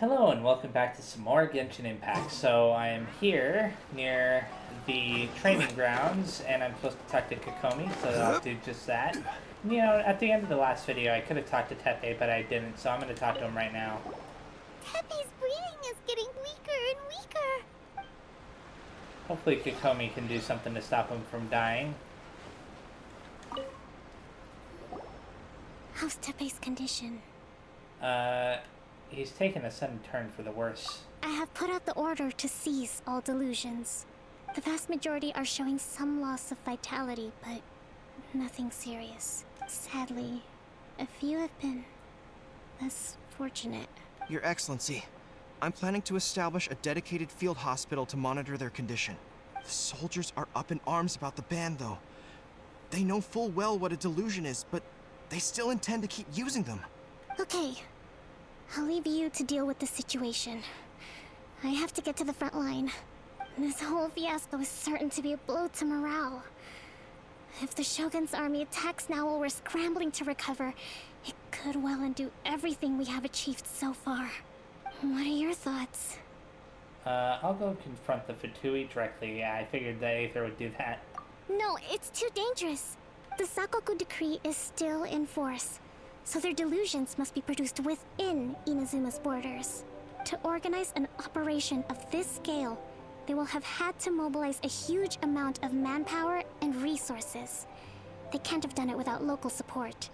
Hello and welcome back to some more Genshin Impact. So I am here near the training grounds and I'm supposed to talk to Kokomi, so I'll do just that. You know, at the end of the last video I could have talked to Tepe, but I didn't, so I'm going to talk to him right now. Tepe's breathing is getting weaker and weaker. Hopefully Kokomi can do something to stop him from dying. How's Tepe's condition? He's taken a sudden turn for the worse. I have put out the order to cease all delusions. The vast majority are showing some loss of vitality, but nothing serious. Sadly, a few have been less fortunate. Your Excellency, I'm planning to establish a dedicated field hospital to monitor their condition. The soldiers are up in arms about the ban, though. They know full well what a delusion is, but they still intend to keep using them. Okay, I'll leave you to deal with the situation. I have to get to the front line. This whole fiasco is certain to be a blow to morale. If the Shogun's army attacks now while we're scrambling to recover, it could well undo everything we have achieved so far. What are your thoughts? I'll go confront the Fatui directly. Yeah, I figured the Aether would do that. No, it's too dangerous. The Sakoku decree is still in force, so their delusions must be produced within Inazuma's borders. To organize an operation of this scale, they will have had to mobilize a huge amount of manpower and resources. They can't have done it without local support.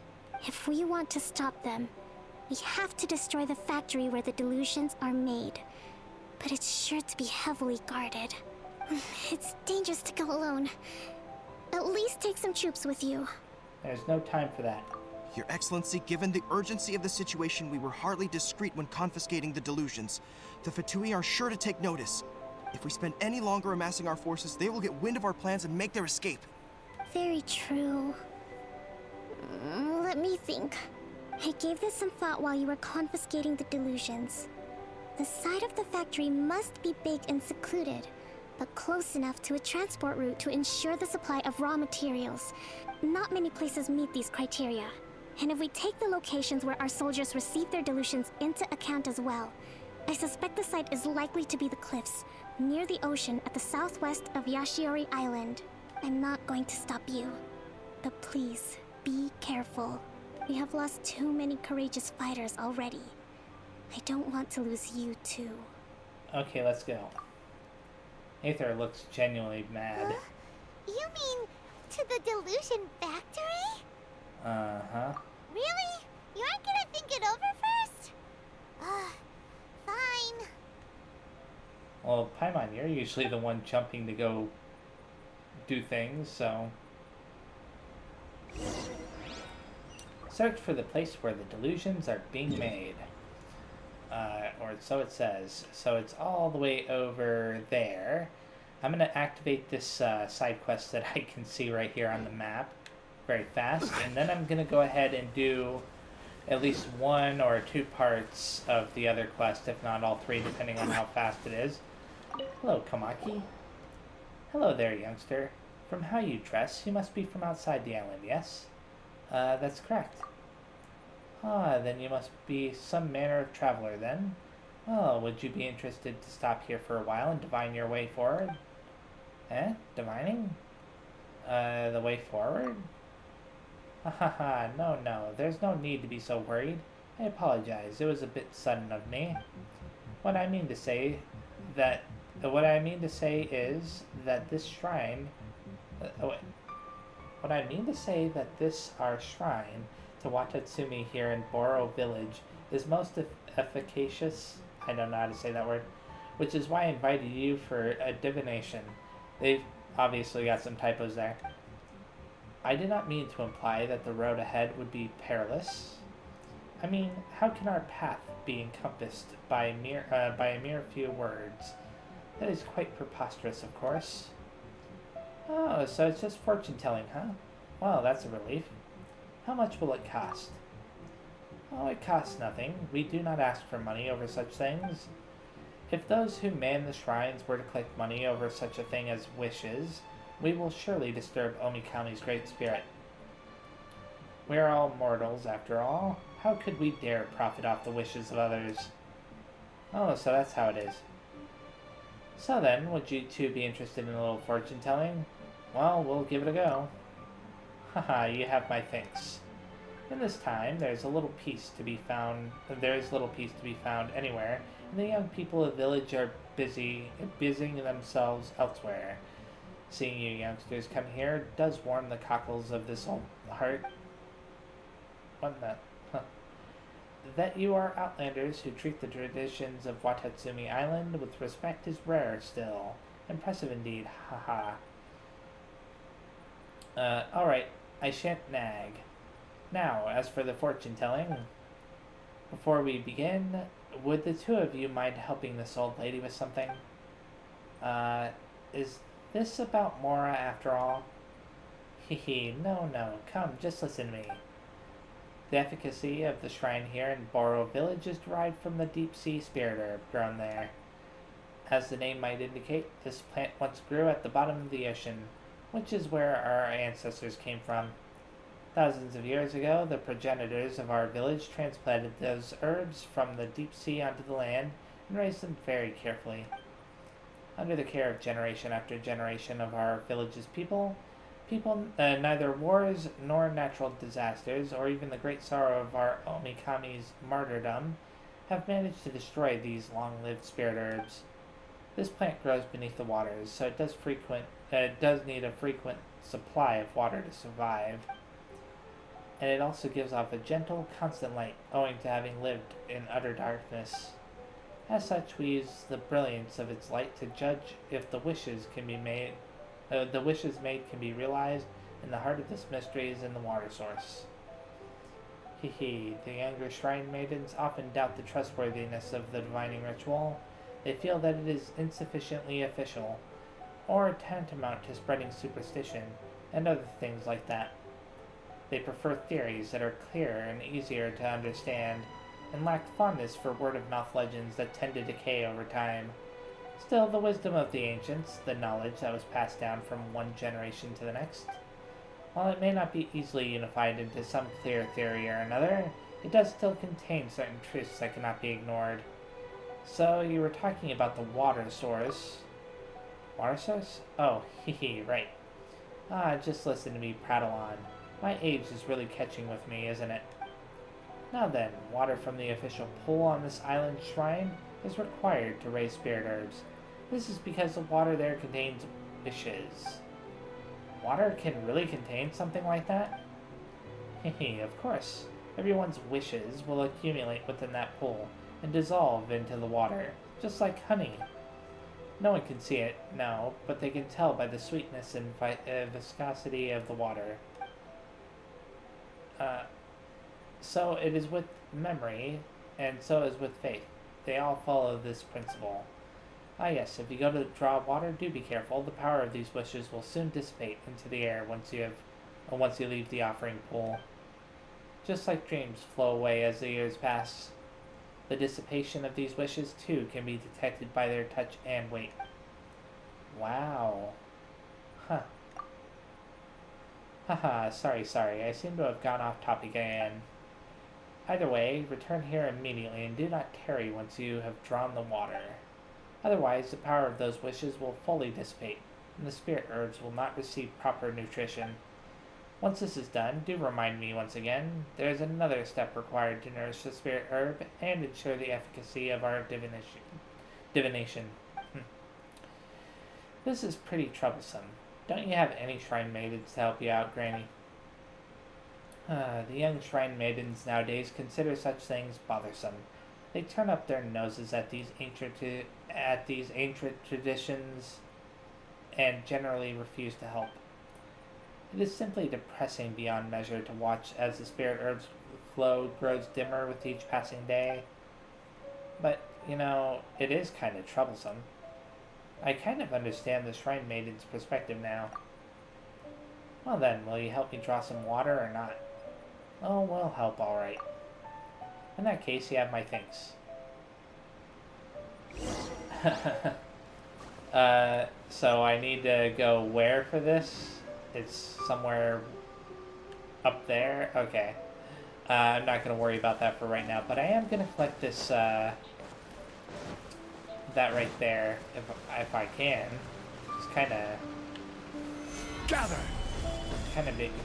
If we want to stop them, we have to destroy the factory where the delusions are made. But it's sure to be heavily guarded. It's dangerous to go alone. At least take some troops with you. There's no time for that. Your Excellency, given the urgency of the situation, we were hardly discreet when confiscating the delusions. The Fatui are sure to take notice. If we spend any longer amassing our forces, they will get wind of our plans and make their escape. Very true. Let me think. I gave this some thought while you were confiscating the delusions. The side of the factory must be big and secluded, but close enough to a transport route to ensure the supply of raw materials. Not many places meet these criteria. And if we take the locations where our soldiers receive their delusions into account as well, I suspect the site is likely to be the cliffs, near the ocean at the southwest of Yashiori Island. I'm not going to stop you, but please, be careful. We have lost too many courageous fighters already. I don't want to lose you too. Okay, let's go. Aether looks genuinely mad. You mean to the delusion factory? Uh-huh. Really? You aren't gonna think it over first? Fine. Well, Paimon, you're usually the one jumping to go do things, so... Search for the place where the delusions are being made. Or so it says. So it's all the way over there. I'm going to activate this side quest that I can see right here on the map very fast. And then I'm going to go ahead and do at least one or two parts of the other quest, if not all three, depending on how fast it is. Hello, Kamaki. Hello there, youngster. From how you dress, you must be from outside the island, yes? That's correct. Ah, then you must be some manner of traveler, then. Well, would you be interested to stop here for a while and divine your way forward? Eh? Divining? The way forward? No, there's no need to be so worried. I apologize, it was a bit sudden of me. What I mean to say is that this shrine... What I mean to say that this our shrine to Watatsumi here in Boro Village is most efficacious, I don't know how to say that word, which is why I invited you for a divination. They've obviously got some typos there. I did not mean to imply that the road ahead would be perilous. I mean, how can our path be encompassed by a mere few words? That is quite preposterous, of course. Oh, so it's just fortune-telling, huh? Well, that's a relief. How much will it cost? Oh, it costs nothing. We do not ask for money over such things. If those who man the shrines were to collect money over such a thing as wishes, we will surely disturb Omikami's great spirit. We are all mortals, after all. How could we dare profit off the wishes of others? Oh, so that's how it is. So then, would you two be interested in a little fortune telling? Well, we'll give it a go. Haha, you have my thanks. In this time, there's little peace to be found anywhere, and the young people of the village are busying themselves elsewhere. Seeing you youngsters come here does warm the cockles of this old heart. What the? Huh. That you are outlanders who treat the traditions of Watatsumi Island with respect is rare still. Impressive indeed, haha. Alright, I shan't nag. Now, as for the fortune telling, before we begin, would the two of you mind helping this old lady with something? Is this about Mora after all? Hehe, no, come, just listen to me. The efficacy of the shrine here in Boro Village is derived from the deep sea spirit herb grown there. As the name might indicate, this plant once grew at the bottom of the ocean, which is where our ancestors came from. Thousands of years ago, the progenitors of our village transplanted those herbs from the deep sea onto the land and raised them very carefully. Under the care of generation after generation of our village's people, neither wars nor natural disasters, or even the great sorrow of our Omikami's martyrdom, have managed to destroy these long-lived spirit herbs. This plant grows beneath the waters, so it does need a frequent supply of water to survive. And it also gives off a gentle, constant light, owing to having lived in utter darkness. As such, we use the brilliance of its light to judge if the wishes made can be realized, and the heart of this mystery is in the water source. Hehe, the younger shrine maidens often doubt the trustworthiness of the divining ritual. They feel that it is insufficiently official, or tantamount to spreading superstition, and other things like that. They prefer theories that are clearer and easier to understand, and lack fondness for word-of-mouth legends that tend to decay over time. Still, the wisdom of the ancients, the knowledge that was passed down from one generation to the next, while it may not be easily unified into some clear theory or another, it does still contain certain truths that cannot be ignored. So, you were talking about the water source. Water source? Oh, hehe, right. Just listen to me prattle on. My age is really catching with me, isn't it? Now then, water from the official pool on this island shrine is required to raise spirit herbs. This is because the water there contains wishes. Water can really contain something like that? Hehe, of course. Everyone's wishes will accumulate within that pool and dissolve into the water, just like honey. No one can see it, no, but they can tell by the sweetness and viscosity of the water. So it is with memory, and so is with faith. They all follow this principle. Yes, if you go to draw water, do be careful. The power of these wishes will soon dissipate into the air once you leave the offering pool. Just like dreams flow away as the years pass, the dissipation of these wishes, too, can be detected by their touch and weight. Wow. Huh. Haha, sorry, I seem to have gone off topic again. Either way, return here immediately and do not tarry once you have drawn the water. Otherwise, the power of those wishes will fully dissipate, and the spirit herbs will not receive proper nutrition. Once this is done, do remind me once again. There is another step required to nourish the spirit herb and ensure the efficacy of our divination. This is pretty troublesome. Don't you have any shrine maidens to help you out, Granny? The young shrine maidens nowadays consider such things bothersome. They turn up their noses at these ancient traditions and generally refuse to help. It is simply depressing beyond measure to watch as the spirit herb's glow grows dimmer with each passing day. But, it is kind of troublesome. I kind of understand the shrine maiden's perspective now. Well then, will you help me draw some water or not? Oh, we'll help, alright. In that case, you have my thanks. So I need to go where for this? It's somewhere up there? Okay. I'm not going to worry about that for right now, but I am going to collect this that right there, if I can. It's kind of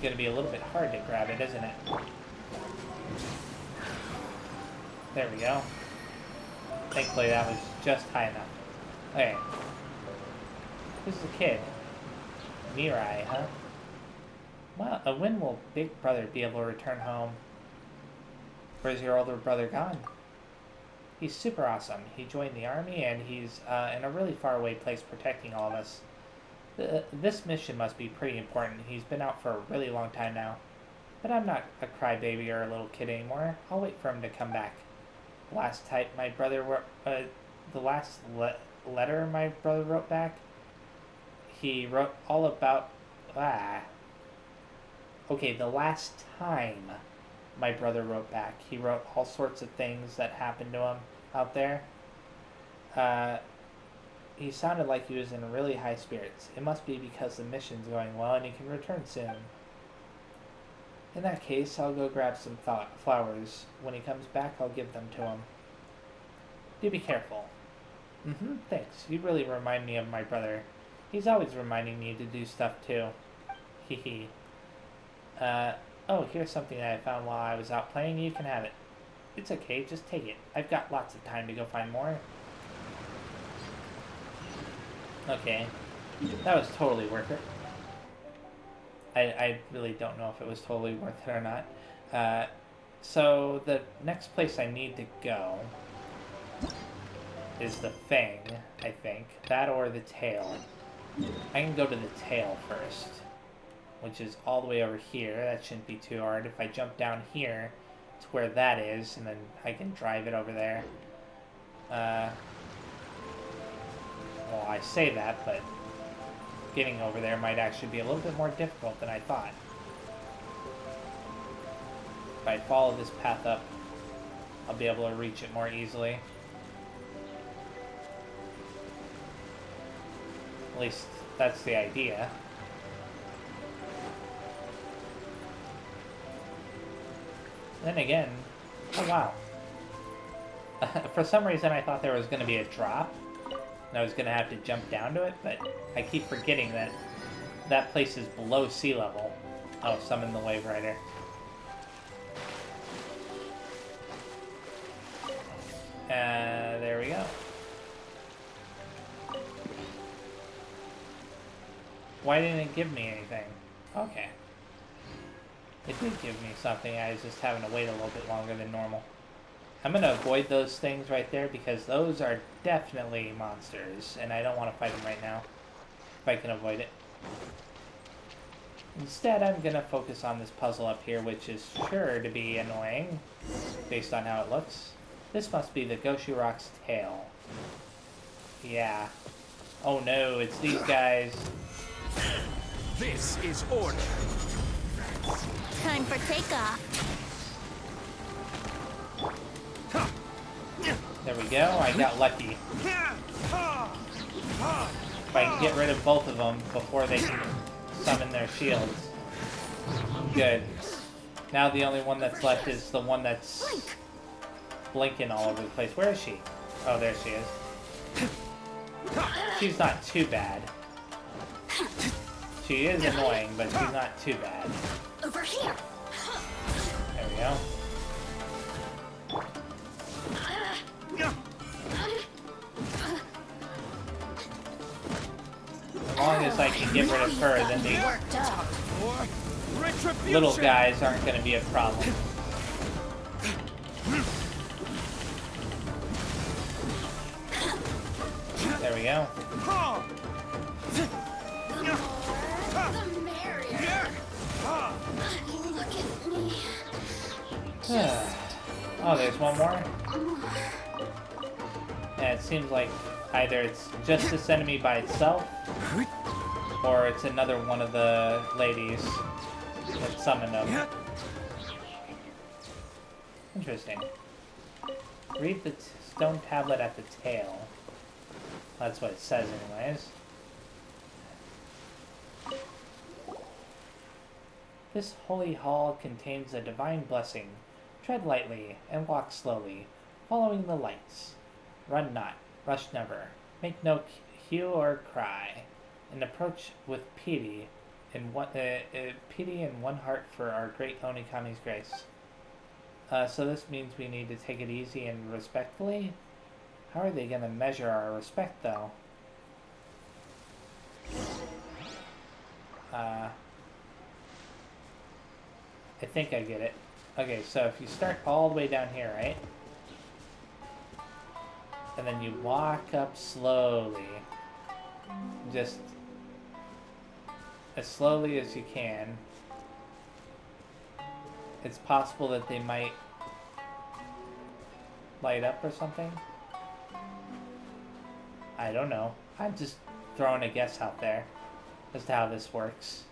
going to be a little bit hard to grab it, isn't it? There we go. Thankfully that was just high enough. Okay. Who's the kid? Mirai, huh? Well, when will Big Brother be able to return home? Where's your older brother gone? He's super awesome. He joined the army and he's in a really far away place protecting all of us. This mission must be pretty important. He's been out for a really long time now. But I'm not a crybaby or a little kid anymore. I'll wait for him to come back. The last letter my brother wrote back, he wrote all about... Okay, the last time my brother wrote back, he wrote all sorts of things that happened to him out there. He sounded like he was in really high spirits. It must be because the mission's going well and he can return soon. In that case, I'll go grab some flowers. When he comes back, I'll give them to him. Do be careful. Thanks. You really remind me of my brother. He's always reminding me to do stuff too. Hehe. Oh, here's something that I found while I was out playing. You can have it. It's okay, just take it. I've got lots of time to go find more. Okay. That was totally worth it. I really don't know if it was totally worth it or not. So the next place I need to go is the Fang, I think. That or the Tail. I can go to the Tail first, which is all the way over here. That shouldn't be too hard. If I jump down here to where that is, and then I can drive it over there. Well, I say that, but getting over there might actually be a little bit more difficult than I thought. If I follow this path up, I'll be able to reach it more easily. At least, that's the idea. Then again, oh wow. For some reason I thought there was going to be a drop, and I was going to have to jump down to it, but I keep forgetting that that place is below sea level. Oh, summon the wave rider. There we go. Why didn't it give me anything? Okay. It did give me something, I was just having to wait a little bit longer than normal. I'm going to avoid those things right there because those are definitely monsters, and I don't want to fight them right now, if I can avoid it. Instead, I'm going to focus on this puzzle up here, which is sure to be annoying, based on how it looks. This must be the Goshu Rock's tail. Yeah. Oh no, it's these guys. This is order. Time for takeoff. There we go, I got lucky. If I can get rid of both of them before they can summon their shields. Good. Now the only one that's left is the one that's blinking all over the place. Where is she? Oh, there she is. She's not too bad. She is annoying, but she's not too bad. Over here. There we go. As long as I can get rid of her, then the little guys aren't going to be a problem. There we go. Look at me. Oh, there's one more? Yeah, it seems like either it's just this enemy by itself, or it's another one of the ladies that summoned them. Interesting. Read the stone tablet at the tail. That's what it says anyways. This holy hall contains a divine blessing. Tread lightly and walk slowly, following the lights. Run not, rush never. Make no hue or cry, and approach with pity and one heart for our great Onikami's grace. So this means we need to take it easy and respectfully? How are they going to measure our respect, though? I think I get it. Okay, so if you start all the way down here, right? And then you walk up slowly. Just as slowly as you can. It's possible that they might light up or something. I don't know. I'm just throwing a guess out there as to how this works.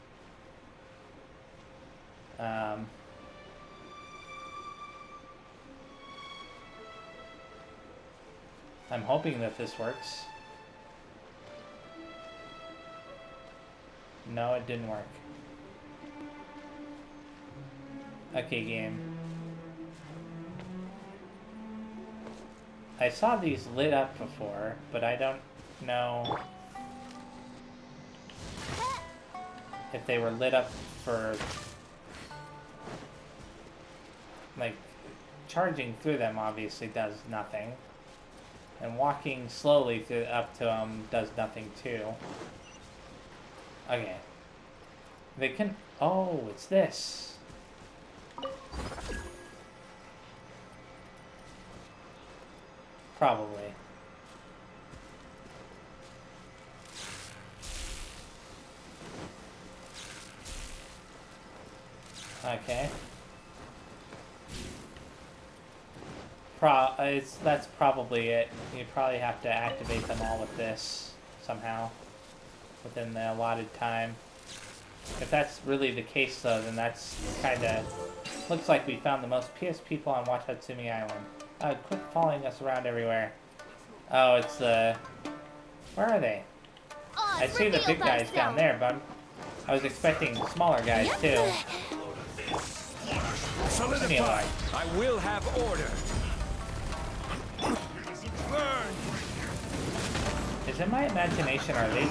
I'm hoping that this works. No, it didn't work. Okay, game. I saw these lit up before, but I don't know if they were lit up for, like, charging through them obviously does nothing. And walking slowly up to them does nothing too. Okay. They can... Oh, it's this. Probably. Okay. That's probably it. You probably have to activate them all with this somehow within the allotted time. If that's really the case, though, then that's kind of looks like we found the most PS people on Watatsumi Island. Quit following us around everywhere. Oh, it's the... Where are they? I see the big guys down there, but I was expecting smaller guys too. Solidify. I will have order. Burn. Is it my imagination, or are they...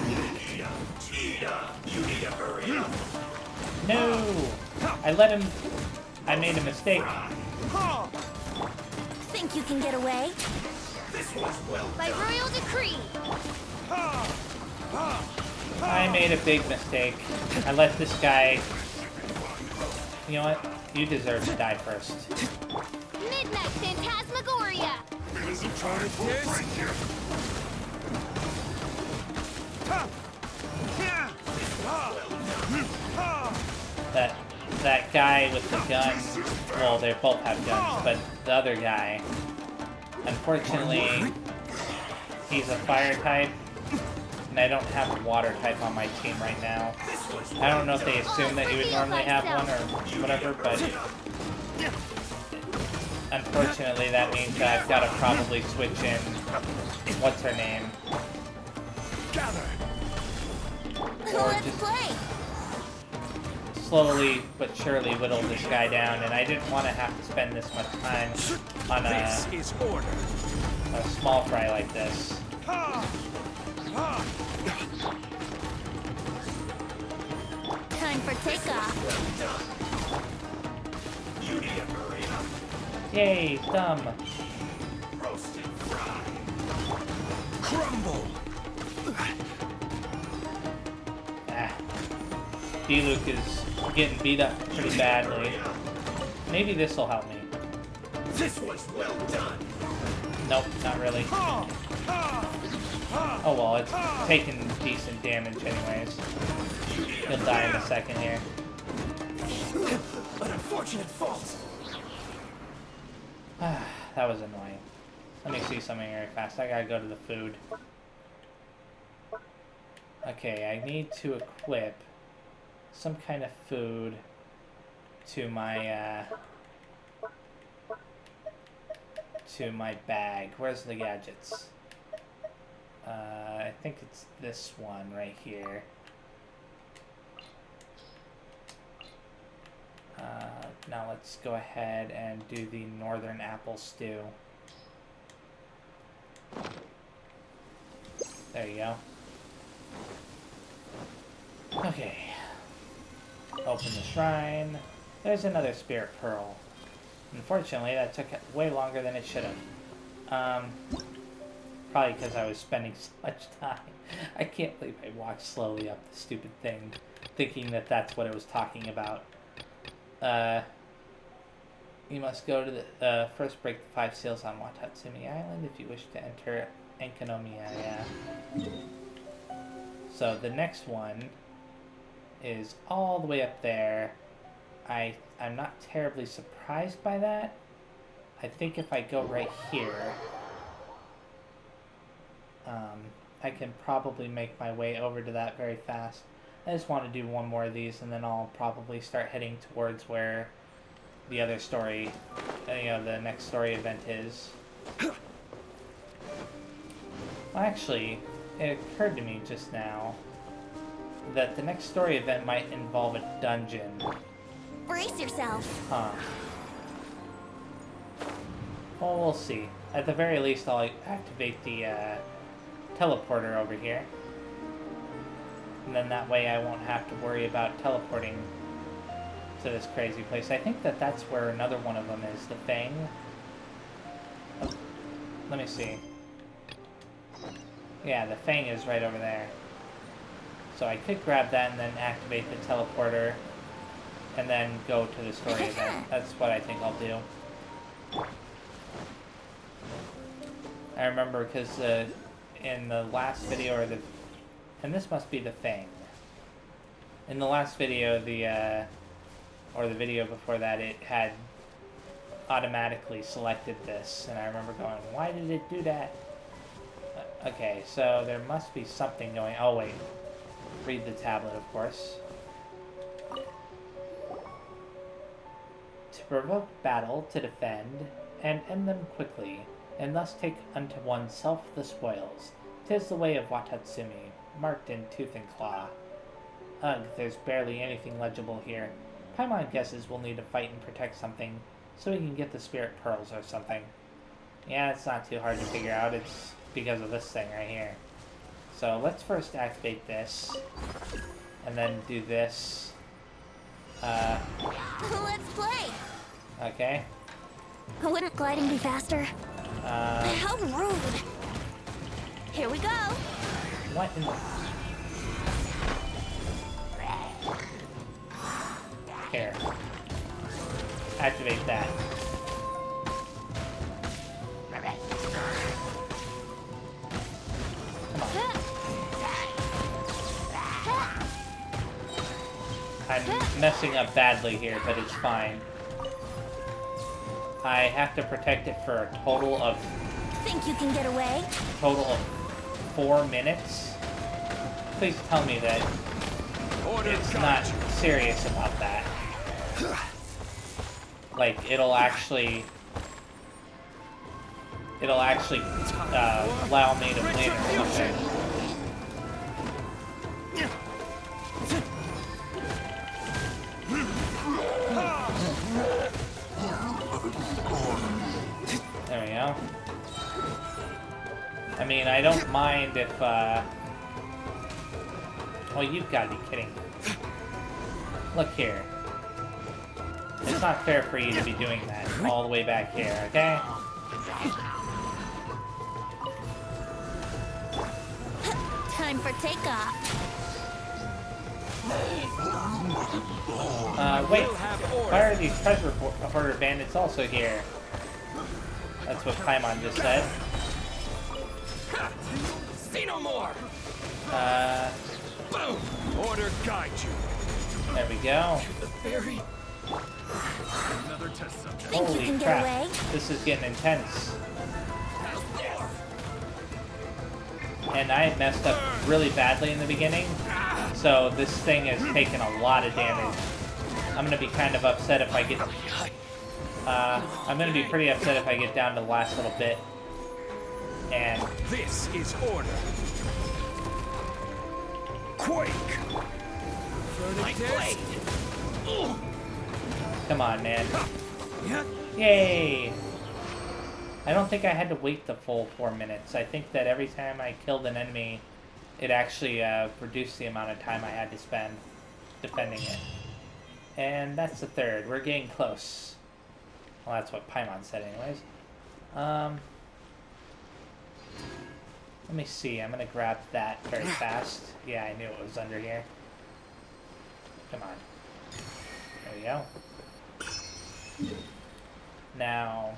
No! I let him... I made a mistake. Think you can get away? By royal decree. I made a big mistake. I let this guy... You know what? You deserve to die first. Midnight Phantasmagoria. That guy with the gun, well, they both have guns, but the other guy, unfortunately, he's a fire type, and I don't have a water type on my team right now. I don't know if they assume that you would normally have one or whatever, but unfortunately that means that I've got to probably switch in, what's her name? Or just slowly but surely whittle this guy down, and I didn't want to have to spend this much time on a small fry like this. Time for takeoff. Yay, dumb. Crumble. D-Luke is getting beat up pretty badly. Maybe this will help me. This was well done. Nope, not really. Oh well, it's taking decent damage anyways. He'll die in a second here. An unfortunate fault. That was annoying. Let me see something very fast. I gotta go to the food. Okay, I need to equip some kind of food to my bag. Where's the gadgets? I think it's this one right here. Now let's go ahead and do the northern apple stew. There you go. Okay. Open the shrine. There's another spirit pearl. Unfortunately, that took way longer than it should have. Probably because I was spending so much time. I can't believe I walked slowly up the stupid thing, thinking that that's what it was talking about. You must go to the first break the 5 seals on Watatsumi Island if you wish to enter Enkanomiya. Yeah. So the next one is all the way up there. I'm not terribly surprised by that. I think if I go right here, I can probably make my way over to that very fast. I just want to do one more of these, and then I'll probably start heading towards where the other story, the next story event is. Well, actually, it occurred to me just now that the next story event might involve a dungeon. Brace yourself. Huh. Well, we'll see. At the very least, I'll activate the teleporter over here. And then that way I won't have to worry about teleporting to this crazy place. I think that that's where another one of them is, the Fang. Oh, let me see. Yeah, the Fang is right over there. So I could grab that and then activate the teleporter and then go to the story event. That's what I think I'll do. I remember because in the last video, and this must be the Fang. In the last video, or the video before that, it had automatically selected this, and I remember going, why did it do that? Okay, so there must be something going. Oh wait, read the tablet, of course. To provoke battle, to defend, and end them quickly, and thus take unto oneself the spoils. 'Tis the way of Watatsumi, marked in tooth and claw. Ugh, there's barely anything legible here. Paimon guesses we'll need to fight and protect something, so we can get the spirit pearls or something. Yeah, it's not too hard to figure out. It's because of this thing right here. So let's first activate this, and then do this. Let's play. Okay. Wouldn't gliding be faster? How rude. Here we go. What in the... Here. Activate that. I'm messing up badly here, but it's fine. I have to protect it for a total of... Think you can get away? Total of 4 minutes? Please tell me that it's not serious about that. Like, it'll actually allow me to win or something. There we go. I mean, I don't mind if, well, you've got to be kidding. Look here. It's not fair for you to be doing that all the way back here, okay? Time for takeoff. Wait. Why are these treasure hoarder bandits also here? That's what Paimon just said. See no more. Boom. Order guide you. There we go. Very. Another test subject. Think you Holy can crap. get away? This is getting intense. And I messed up really badly in the beginning, so this thing has taken a lot of damage. I'm gonna be kind of upset if I get... I'm gonna be pretty upset if I get down to the last little bit. And... This is order. Quake! Verdict. Come on, man. Yay! I don't think I had to wait the full 4 minutes. I think that every time I killed an enemy, it actually reduced the amount of time I had to spend defending it. And that's the third. We're getting close. Well, that's what Paimon said anyways. Let me see. I'm going to grab that very fast. Yeah, I knew it was under here. Come on. There we go. Now,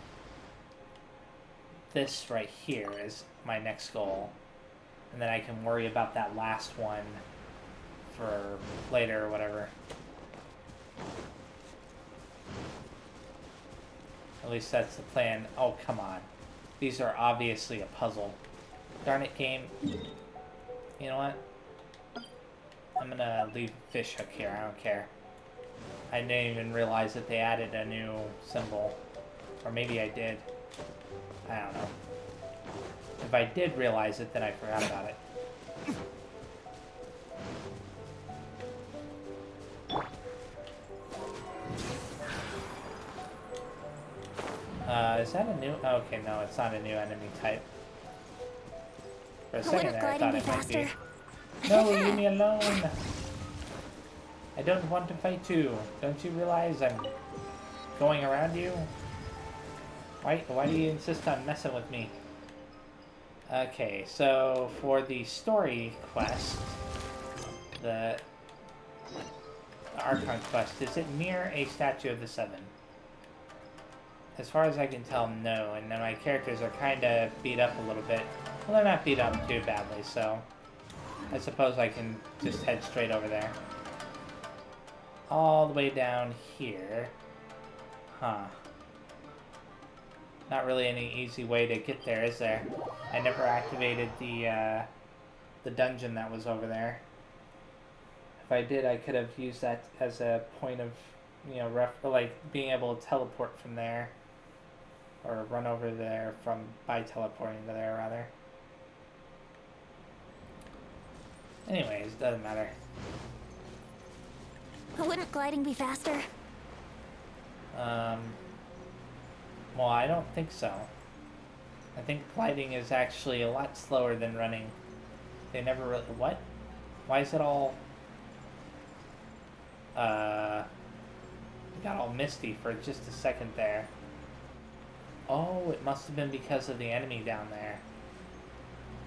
this right here is my next goal. And then I can worry about that last one for later or whatever. At least that's the plan. Oh, come on. These are obviously a puzzle. Darn it, game. You know what? I'm gonna leave fish hook here. I don't care. I didn't even realize that they added a new symbol. Or maybe I did. I don't know. If I did realize it, then I forgot about it. Is that a new... Oh, okay, no, it's not a new enemy type. For a second there, I thought it might be. No, leave me alone! I don't want to fight you. Don't you realize I'm going around you? Why do you insist on messing with me? Okay, so for the story quest, the Archon quest, does it mirror a Statue of the Seven? As far as I can tell, no. And then my characters are kind of beat up a little bit. Well, they're not beat up too badly, so I suppose I can just head straight over there. All the way down here. Huh. Not really any easy way to get there, is there? I never activated the dungeon that was over there. If I did, I could have used that as a point of, you know, like being able to teleport from there. Or run over there by teleporting to there, rather. Anyways, doesn't matter. Wouldn't gliding be faster? Well, I don't think so. I think gliding is actually a lot slower than running. They never really... What? Why is it all... It got all misty for just a second there. Oh, it must have been because of the enemy down there.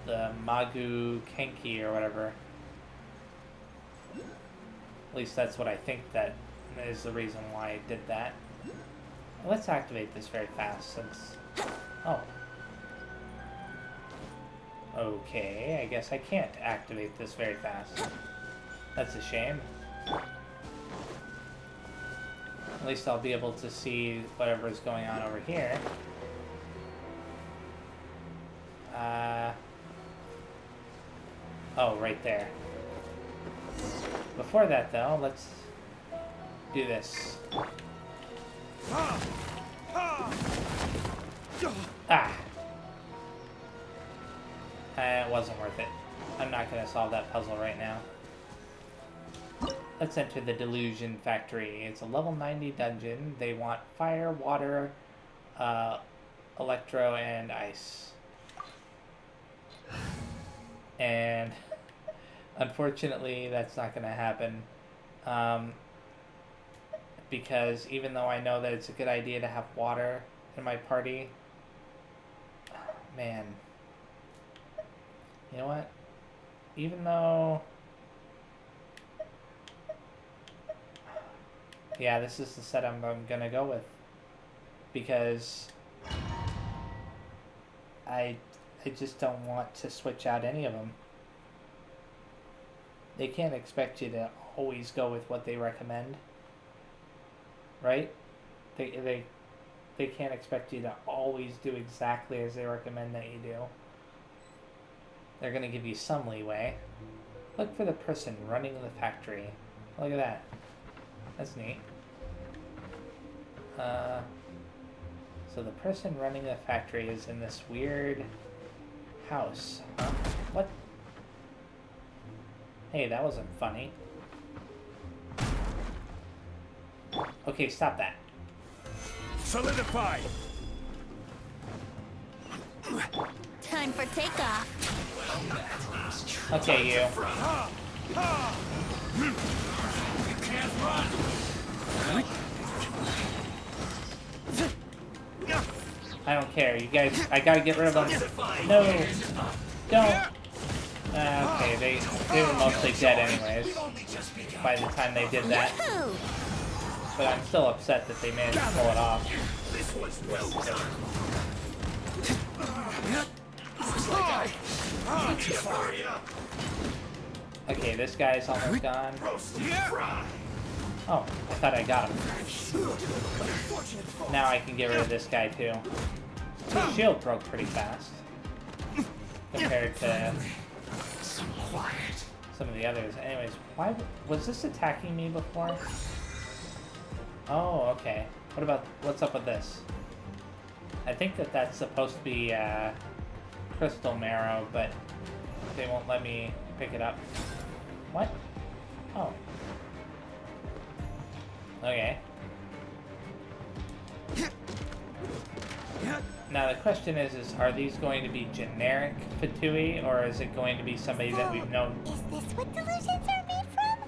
The Magu Kenki or whatever. At least that's what I think that is the reason why I did that. Let's activate this very fast since... Oh. Okay, I guess I can't activate this very fast. That's a shame. At least I'll be able to see whatever is going on over here. Oh, right there. Before that, though, let's do this. Ah! It wasn't worth it. I'm not going to solve that puzzle right now. Let's enter the Delusion Factory. It's a level 90 dungeon. They want fire, water, electro, and ice. And unfortunately, that's not going to happen. Because even though I know that it's a good idea to have water in my party, man, you know what? Even though... Yeah, this is the setup I'm gonna go with. Because I just don't want to switch out any of them. They can't expect you to always go with what they recommend. Right? They can't expect you to always do exactly as they recommend that you do. They're gonna give you some leeway. Look for the person running the factory. Look at that. That's neat. So the person running the factory is in this weird house. Huh? What? Hey, that wasn't funny. Okay, stop that. Solidify! Time for takeoff. Okay, you. I don't care. You guys, I gotta get rid of them. No! Don't! Okay, they were mostly dead anyways by the time they did that. Yahoo! But I'm still upset that they managed to pull it off. Okay, this guy's almost gone. Oh, I thought I got him. Now I can get rid of this guy too. His shield broke pretty fast compared to some of the others. Anyways, why was this attacking me before? Oh, okay. What's up with this? I think that's supposed to be crystal marrow, but they won't let me pick it up. What? Oh. Okay. Now the question is are these going to be generic Fatui, or is it going to be somebody that we've known? Is this what delusions are made from?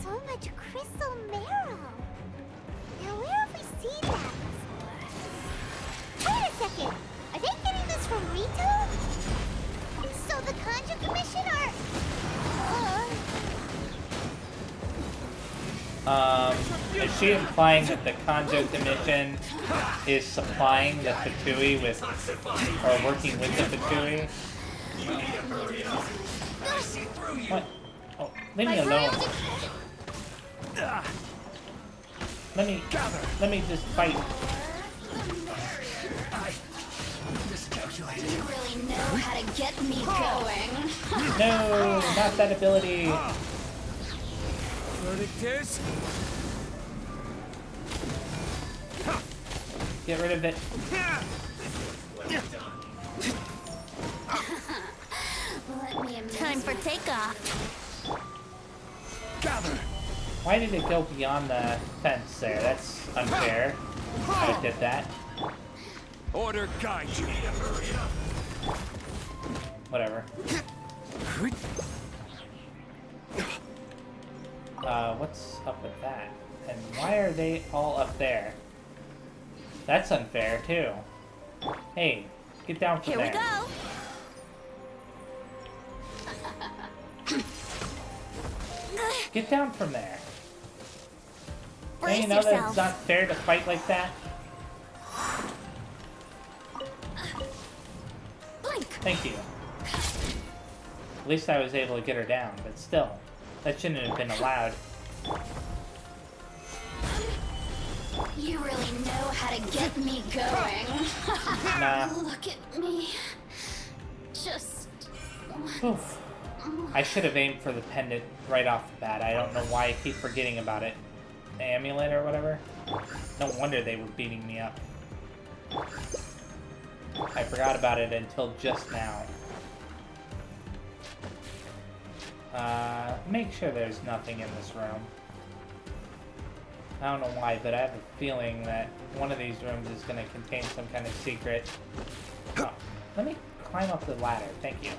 So much crystal marrow. Now where have we seen that before? Wait a second. Are they getting this from Rito? So the Conjure Commission are... Is she implying that the Kanjo Commission is supplying the Fatui with, or working with the Fatui? What? Oh, leave me alone. Let me just fight. You really know how to get me going. No, not that ability. Verdict is... Get rid of it. Time for takeoff. Gather! Why did it go beyond the fence there? That's unfair. I did that. Order guide you. Whatever. What's up with that? And why are they all up there? That's unfair, too. Hey, get down from Here we there. go. Get down from there. Don't Brace you know that yourself. it's not fair to fight like that? Blink. Thank you. At least I was able to get her down, but still. That shouldn't have been allowed. You really know how to get me going. Nah. Look at me. Just... Oof. I should have aimed for the pendant right off the bat. I don't know why I keep forgetting about it. The amulet or whatever. No wonder they were beating me up. I forgot about it until just now. Make sure there's nothing in this room. I don't know why, but I have a feeling that one of these rooms is going to contain some kind of secret. Oh, let me climb up the ladder. Thank you.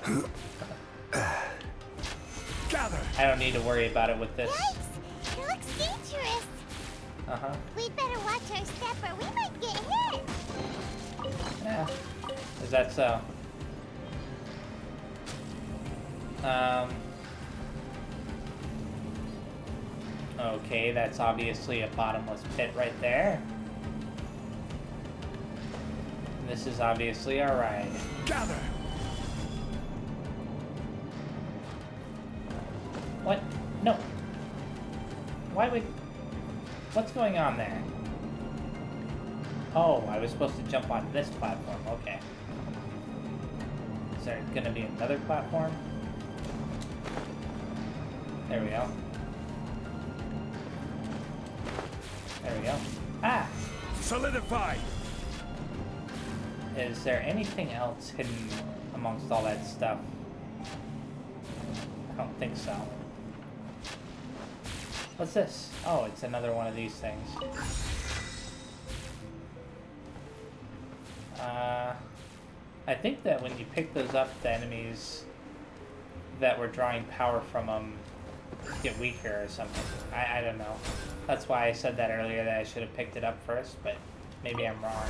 Gather! I don't need to worry about it with this. Yikes! It looks dangerous. Uh-huh. We'd better watch our step or we might get hit. Yeah. Is that so? Okay, that's obviously a bottomless pit right there. This is obviously our ride. Gather! What? No. Why would... What's going on there? Oh, I was supposed to jump on this platform. Okay. Is there gonna be another platform? There we go. There we go. Ah! Solidify! Is there anything else hidden amongst all that stuff? I don't think so. What's this? Oh, it's another one of these things. I think that when you pick those up, the enemies that were drawing power from them get weaker or something. I don't know. That's why I said that earlier, that I should have picked it up first, but maybe I'm wrong.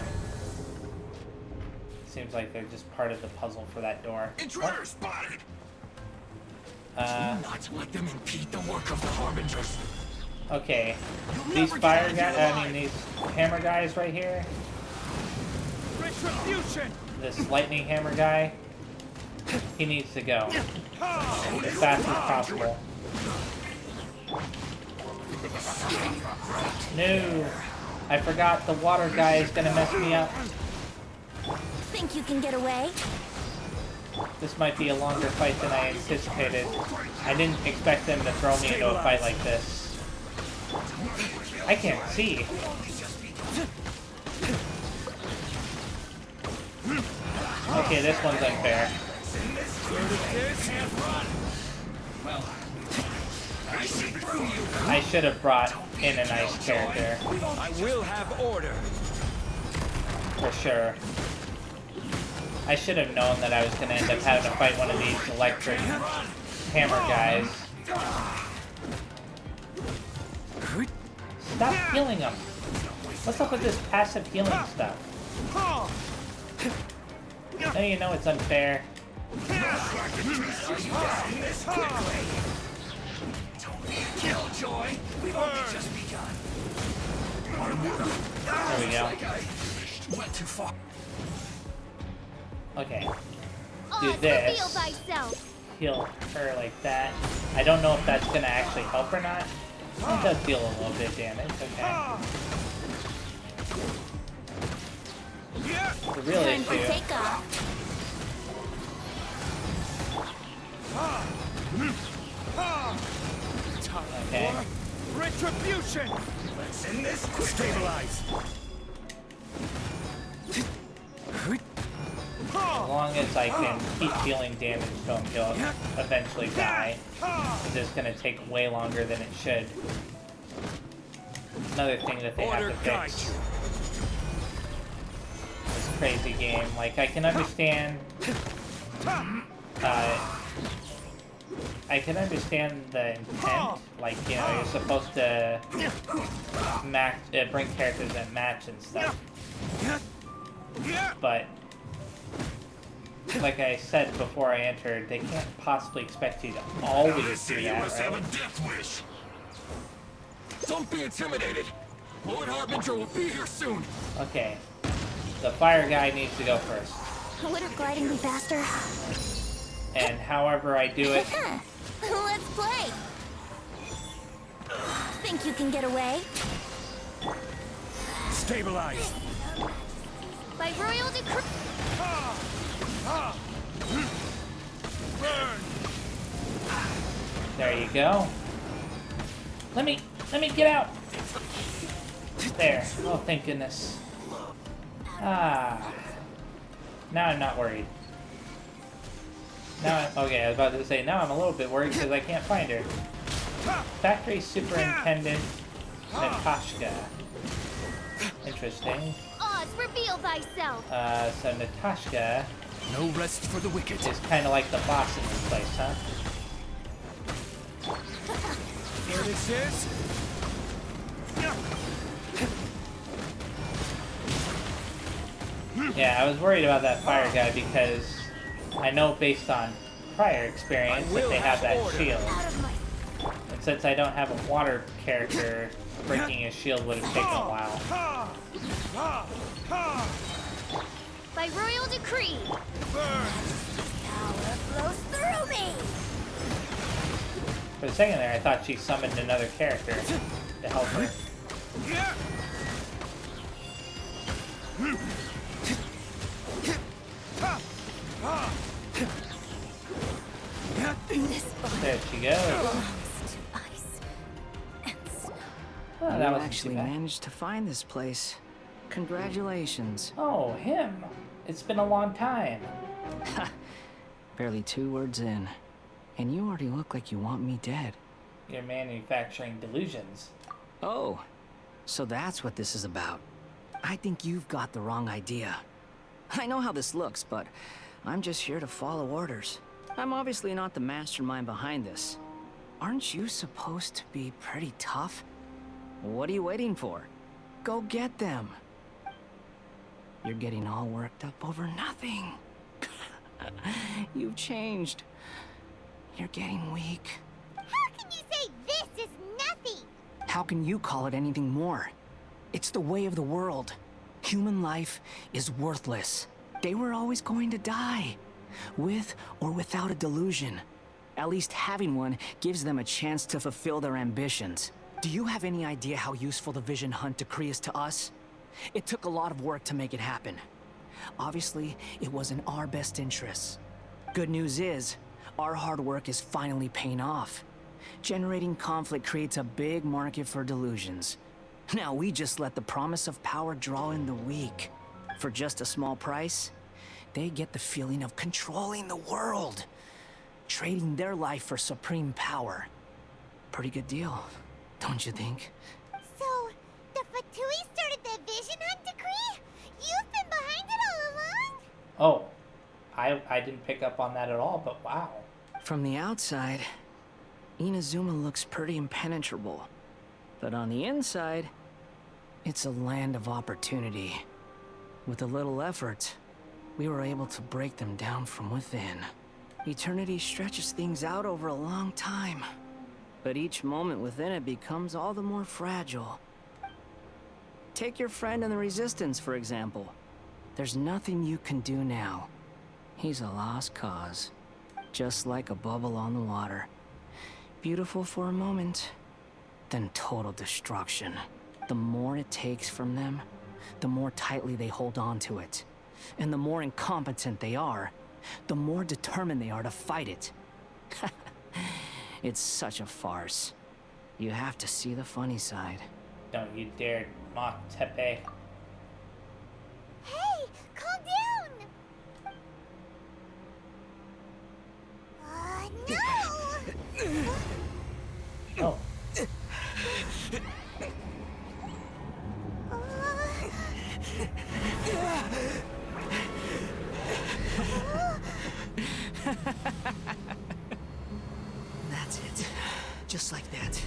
Seems like they're just part of the puzzle for that door. Intruder spotted! Do not let them impede the work of the Harbingers. Okay. These fire guys, I mean these hammer guys right here. Retribution! This lightning hammer guy. He needs to go. As fast as possible. No! I forgot the water guy is gonna mess me up. Think you can get away? This might be a longer fight than I anticipated. I didn't expect them to throw me into a fight like this. I can't see. Okay, this one's unfair. I should have brought in a nice character. I will have order. For sure. I should have known that I was going to end up having to fight one of these electric hammer guys. Stop healing them. What's up with this passive healing stuff? Now you know it's unfair. Killjoy, we've only just begun. There we go. Went too far. Okay. Do Reveal this. thyself. Heal her like that. I don't know if that's going to actually help or not. It does deal a little bit of damage. Okay. The real Time for issue. takeoff. Okay. Retribution! Let's end this quickly. Stabilize. As long as I can keep dealing damage to him, he'll eventually die. It's just gonna take way longer than it should. Another thing that they have to fix. This crazy game. Like, I can understand... I can understand the intent. Like, you know, you're supposed to match, bring characters that match and stuff. But... like I said before I entered, they can't possibly expect you to always do that, right? Death wish. Don't be intimidated. Lord Harbinger will be here soon. Okay. The fire guy needs to go first. Wouldn't gliding be faster? And however I do it... Let's play! Think you can get away? Stabilize. By royal decree... Burn. There you go. Let me get out! There. Oh, thank goodness. Ah. Now I'm not worried. Okay, I was about to say, now I'm a little bit worried because I can't find her. Factory Superintendent Natasha. Interesting. Oz, reveal thyself! So Natasha No rest for the wicked. is kind of like the boss in this place, huh? Here this is. Yeah, I was worried about that fire guy because I know based on prior experience that they have that shield. Out of my... And since I don't have a water character, breaking his shield would have taken a while. By royal decree! Power flows through me! For a second there, I thought she summoned another character to help her. This body There she goes. belongs to ice and snow. Oh, that You wasn't actually too bad. managed to find this place. Congratulations. Oh, him. It's been a long time. Barely 2 words in. And you already look like you want me dead. You're manufacturing delusions. Oh, so that's what this is about. I think you've got the wrong idea. I know how this looks, but I'm just here to follow orders. I'm obviously not the mastermind behind this. Aren't you supposed to be pretty tough? What are you waiting for? Go get them. You're getting all worked up over nothing. You've changed. You're getting weak. How can you say this is nothing? How can you call it anything more? It's the way of the world. Human life is worthless. They were always going to die, with or without a delusion. At least having one gives them a chance to fulfill their ambitions. Do you have any idea how useful the Vision Hunt decree is to us? It took a lot of work to make it happen. Obviously, it was in our best interests. Good news is, our hard work is finally paying off. Generating conflict creates a big market for delusions. Now we just let the promise of power draw in the weak. For just a small price, they get the feeling of controlling the world. Trading their life for supreme power. Pretty good deal, don't you think? So, the Fatui started the Vision Hunt decree? You've been behind it all along? Oh, I didn't pick up on that at all, but wow. From the outside, Inazuma looks pretty impenetrable. But on the inside, it's a land of opportunity. With a little effort, we were able to break them down from within. Eternity stretches things out over a long time, but each moment within it becomes all the more fragile. Take your friend in the Resistance, for example. There's nothing you can do now. He's a lost cause, just like a bubble on the water. Beautiful for a moment, then total destruction. The more it takes from them, the more tightly they hold on to it. And the more incompetent they are, the more determined they are to fight it. It's such a farce. You have to see the funny side. Don't you dare mock Tepe. Hey, calm down! No! Oh. That's it. Just like that.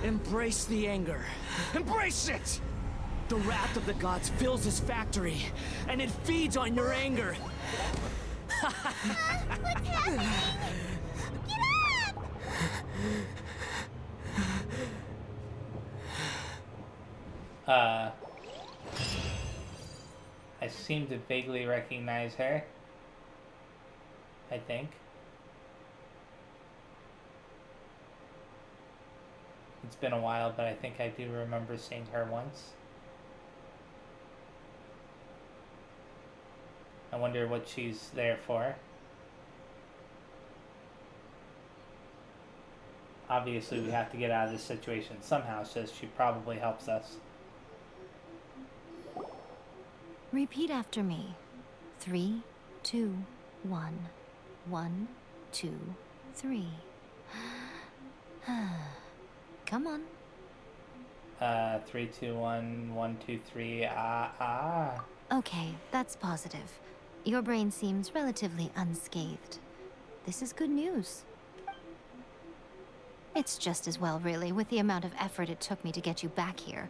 Embrace the anger. Embrace it! The wrath of the gods fills this factory, and it feeds on your anger. What's happening? Get up! I seem to vaguely recognize her. I think. It's been a while, but I think I do remember seeing her once. I wonder what she's there for. Obviously, we have to get out of this situation somehow, so she probably helps us. Repeat after me. 3, 2, 1. 1, 2, 3. Come on. 3, 2, 1, 1, 2, 3. Okay, that's positive. Your brain seems relatively unscathed. This is good news. It's just as well, really, with the amount of effort it took me to get you back here.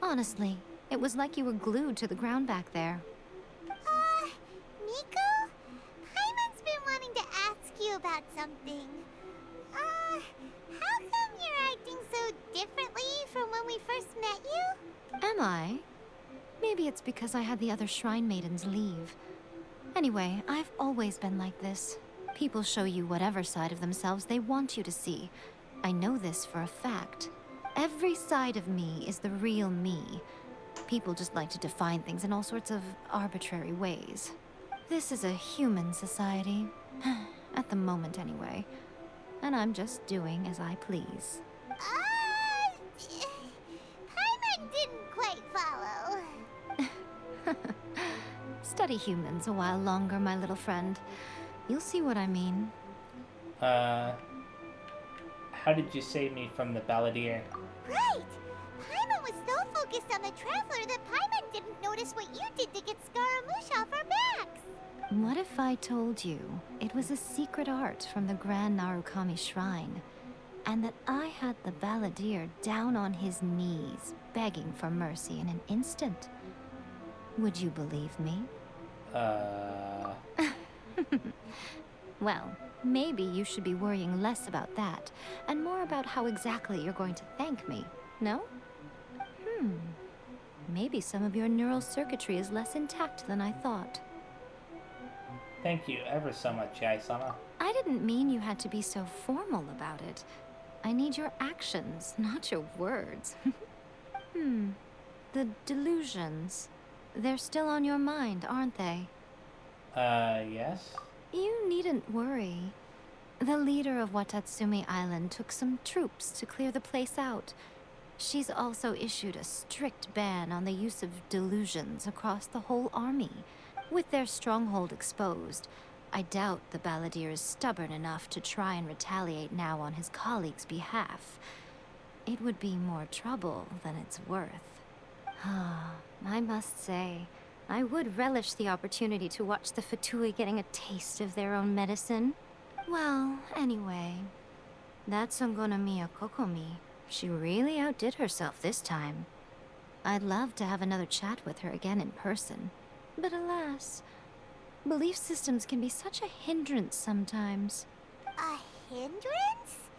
Honestly, it was like you were glued to the ground back there. Nico? Paimon's been wanting to ask you about something. How come you're acting so differently from when we first met you? Am I? Maybe it's because I had the other Shrine Maidens leave. Anyway, I've always been like this. People show you whatever side of themselves they want you to see. I know this for a fact. Every side of me is the real me. People just like to define things in all sorts of arbitrary ways. This is a human society. At the moment, anyway. And I'm just doing as I please. Paimon didn't quite follow. Study humans a while longer, my little friend. You'll see what I mean. How did you save me from the balladeer? Right! Paimon was so focused on the Traveler that Paimon didn't notice what you did to get Scaramouche off our back. What if I told you it was a secret art from the Grand Narukami Shrine, and that I had the balladeer down on his knees, begging for mercy in an instant? Would you believe me? Well, maybe you should be worrying less about that, and more about how exactly you're going to thank me, no? Maybe some of your neural circuitry is less intact than I thought. Thank you ever so much, Yae-sama. I didn't mean you had to be so formal about it. I need your actions, not your words. The delusions. They're still on your mind, aren't they? Yes? You needn't worry. The leader of Watatsumi Island took some troops to clear the place out. She's also issued a strict ban on the use of delusions across the whole army. With their stronghold exposed, I doubt the balladeer is stubborn enough to try and retaliate now on his colleagues' behalf. It would be more trouble than it's worth. I must say, I would relish the opportunity to watch the Fatui getting a taste of their own medicine. Well, anyway, that Songonomiya Kokomi, she really outdid herself this time. I'd love to have another chat with her again in person. But alas, belief systems can be such a hindrance sometimes. A hindrance?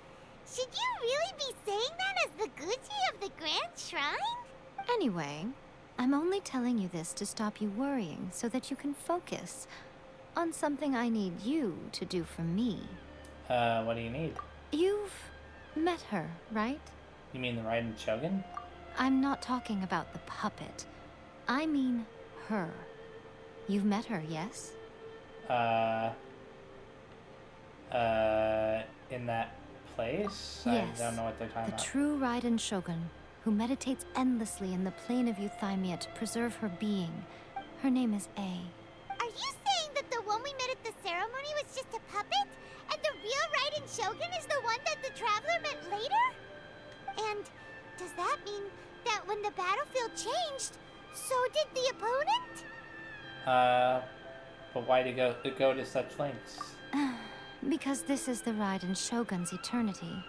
Should you really be saying that as the Gucci of the Grand Shrine? Anyway, I'm only telling you this to stop you worrying so that you can focus on something I need you to do for me. What do you need? You've met her, right? You mean the Raiden Shogun? I'm not talking about the puppet. I mean her. You've met her, yes? In that place? Yes. I don't know what they're talking The about. true Raiden Shogun, who meditates endlessly in the plane of Euthymia to preserve her being. Her name is A. Are you saying that the one we met at the ceremony was just a puppet? And the real Raiden Shogun is the one that the Traveler met later? And does that mean that when the battlefield changed, so did the opponent? But why to go to such lengths? Because this is the Raiden Shogun's eternity.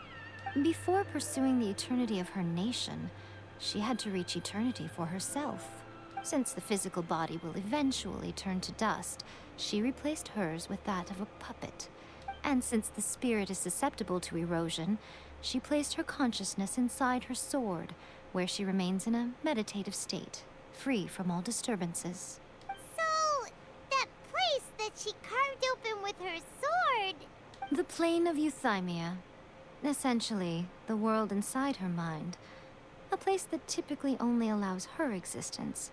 Before pursuing the eternity of her nation, she had to reach eternity for herself. Since the physical body will eventually turn to dust, she replaced hers with that of a puppet. And since the spirit is susceptible to erosion, she placed her consciousness inside her sword, where she remains in a meditative state, free from all disturbances. So, that place that she carved open with her sword... The plane of Euthymia. Essentially, the world inside her mind. A place that typically only allows her existence.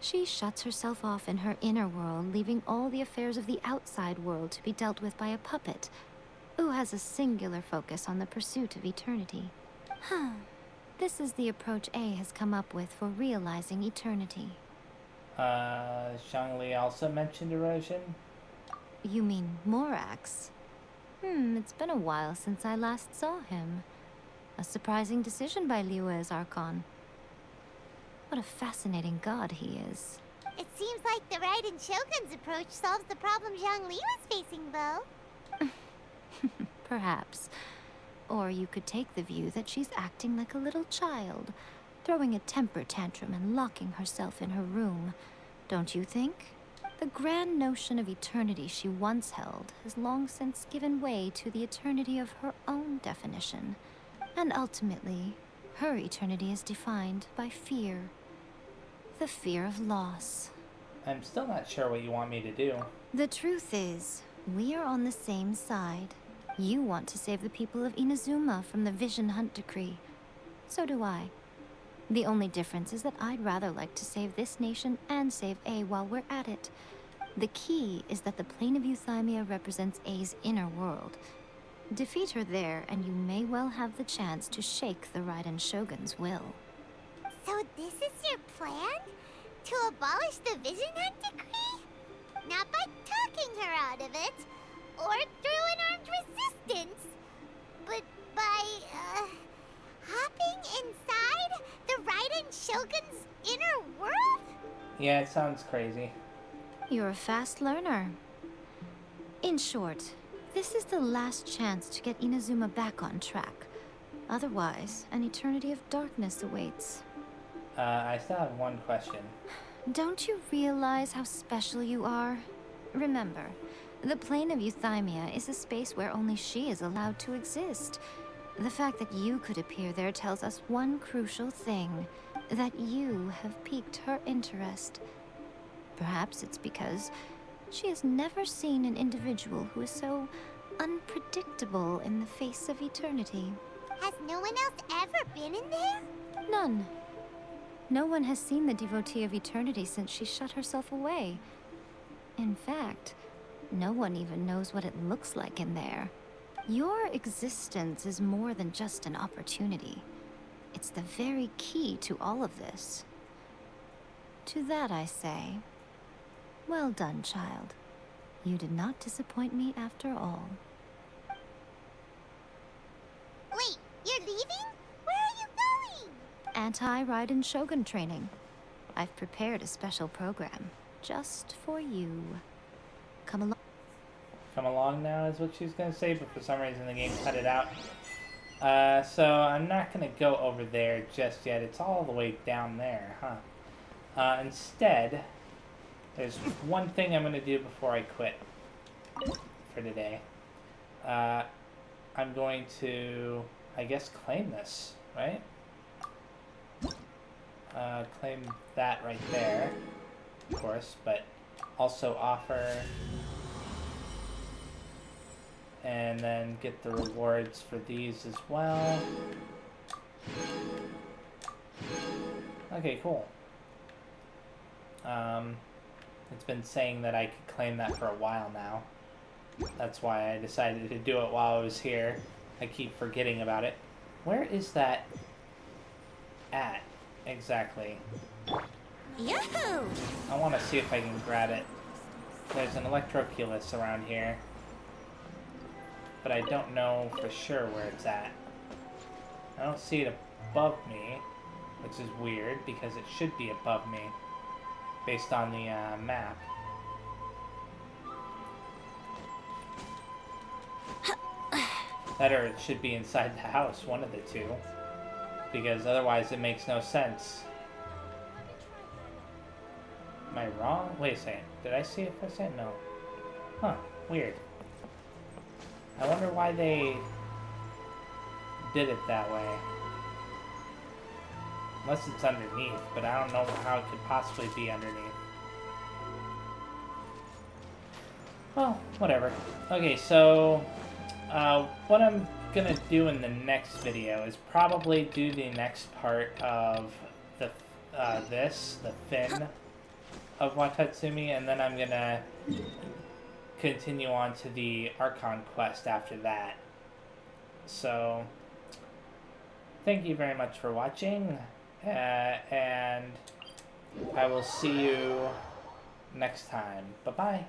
She shuts herself off in her inner world, leaving all the affairs of the outside world to be dealt with by a puppet, who has a singular focus on the pursuit of eternity. This is the approach A has come up with for realizing eternity. Zhongli also mentioned erosion? You mean Morax? It's been a while since I last saw him. A surprising decision by Liyue's Archon. What a fascinating god he is. It seems like the Raiden Shogun's approach solves the problem Zhongli was facing, though. Perhaps. Or you could take the view that she's acting like a little child, throwing a temper tantrum and locking herself in her room. Don't you think? The grand notion of eternity she once held has long since given way to the eternity of her own definition. And ultimately, her eternity is defined by fear. The fear of loss. I'm still not sure what you want me to do. The truth is, we are on the same side. You want to save the people of Inazuma from the Vision Hunt decree. So do I. The only difference is that I'd rather like to save this nation and save A while we're at it. The key is that the plane of Euthymia represents A's inner world. Defeat her there, and you may well have the chance to shake the Raiden Shogun's will. So this is your plan? To abolish the Vision Hunt decree? Not by talking her out of it, or through an armed resistance, but by, hopping inside the Raiden Shogun's inner world? Yeah, it sounds crazy. You're a fast learner. In short, this is the last chance to get Inazuma back on track. Otherwise, an eternity of darkness awaits. I still have one question. Don't you realize how special you are? Remember, the plane of Euthymia is a space where only she is allowed to exist. The fact that you could appear there tells us one crucial thing, that you have piqued her interest. Perhaps it's because she has never seen an individual who is so unpredictable in the face of eternity. Has no one else ever been in there? None. No one has seen the devotee of eternity since she shut herself away. In fact, no one even knows what it looks like in there. Your existence is more than just an opportunity. It's the very key to all of this. To that I say, well done, child. You did not disappoint me after all. Wait, you're leaving? Where are you going? Anti-Raiden Shogun training. I've prepared a special program just for you. Come along. Come along now is what she's gonna say, but for some reason the game cut it out. So I'm not gonna go over there just yet. It's all the way down there, huh? Instead, there's one thing I'm gonna do before I quit for today. I'm going to, I guess, claim this, right? Claim that right there, of course, but also offer, and then get the rewards for these as well. Okay, cool. It's been saying that I could claim that for a while now. That's why I decided to do it while I was here. I keep forgetting about it. Where is that at, exactly? Yahoo! I want to see if I can grab it. There's an Electroculus around here, but I don't know for sure where it's at. I don't see it above me, which is weird because it should be above me based on the map. That or it should be inside the house, one of the two, because otherwise it makes no sense. Am I wrong? Wait a second. Did I see it for a second? No. Huh. Weird. I wonder why they did it that way. Unless it's underneath, but I don't know how it could possibly be underneath. Well, whatever. Okay, so what I'm gonna do in the next video is probably do the next part of the the fin of Watatsumi, and then I'm gonna continue on to the Archon quest after that. So thank you very much for watching, and I will see you next time. Bye-bye.